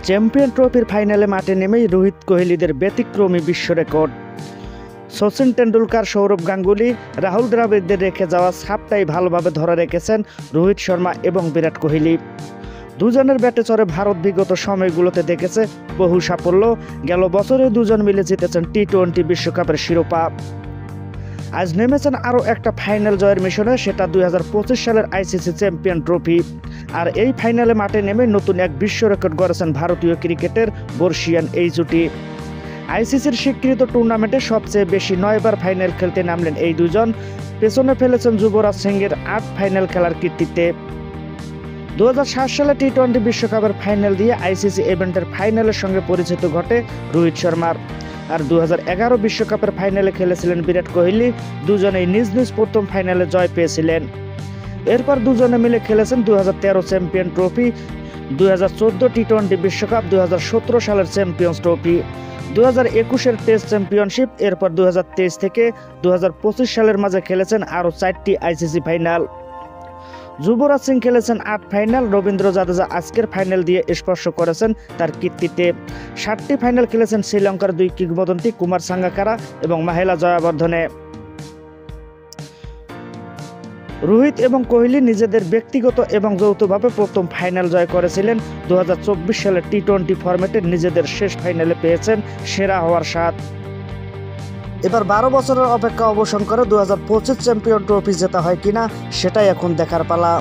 Champion ট্রফির ফাইনালে মাঠে নেমেই রোহিত কোহলিদের ব্যতিক্রমী বিশ্ব রেকর্ড। সচিন টেন্ডুলকার, সৌরভ গাঙ্গুলি, রাহুল দ্রাবিড়দের রেখে যাওয়া ছাপটাই ভালোভাবে ধরে রেখেছেন রোহিত শর্মা এবং বিরাট কোহলি। দুজনের ব্যাটে চড়ে ভারত বিগত সময়গুলোতে দেখেছে বহু সাফল্য। গেল বছরে দুজন মিলে জিতেছেন টি-20 বিশ্বকাপের শিরোপা। আজ নেমেছেন আরও একটা ফাইনাল জয়ের মিশনে, সেটা 2025 সালের আইসিসি চ্যাম্পিয়ন ট্রফি। আর এই ফাইনালে মাঠে নেমে নতুন এক বিশ্ব রেকর্ড গড়েছেন ভারতীয় ক্রিকেটের বর্ষিয়ান এই জুটি। আইসিসির স্বীকৃত টুর্নামেন্টে সবচেয়ে বেশি 9 বার ফাইনাল খেলতে নামলেন এই দুজন। পেছনে ফেলেছেন যুবরাজ সিংয়ের 8 ফাইনাল খেলার কীর্তিতে। 2007 সালে টি-20 বিশ্বকাপের ফাইনাল দিয়ে আইসিসি ইভেন্টের ফাইনালের সঙ্গে পরিচিত ঘটে রোহিত শর্মার। আর 2011 বিশ্বকাপের ফাইনালে খেলেছিলেন বিরাট কোহলি। দুজনেই নিজ নিজ প্রথম ফাইনালে জয় পেয়েছিলেন। এরপর দুজনে মিলে খেলেছেন 2013 চ্যাম্পিয়ন ট্রফি, 2014 টি-20 বিশ্বকাপ, 2017 সালের চ্যাম্পিয়ন্স ট্রফি, 2021-এর টেস্ট চ্যাম্পিয়নশিপ। এরপর 2023 থেকে 2025 সালের মাঝে খেলেছেন আরও 4টি আইসিসি ফাইনাল। যুবরাজ সিং খেলেছেন 8 ফাইনাল। রবীন্দ্র জাদেজা আজকের ফাইনাল দিয়ে স্পর্শ করেছেন তার কীর্তিতে। 7টি ফাইনাল খেলেছেন শ্রীলঙ্কার 2 কিংবদন্তি কুমার সাঙ্গাকারা এবং মাহেলা জয়াবর্ধনে। রোহিত এবং কোহলি নিজেদের ব্যক্তিগত এবং যৌথভাবে প্রথম ফাইনাল জয় করেছিলেন। 2024 সালের টি-20 ফরম্যাটে নিজেদের শেষ ফাইনালে পেয়েছেন সেরা হওয়ার স্বাদ। এবার 12 বছরের অপেক্ষা অবসান করে 2025 চ্যাম্পিয়ন ট্রফি জেতা হয় কিনা সেটাই এখন দেখার পালা।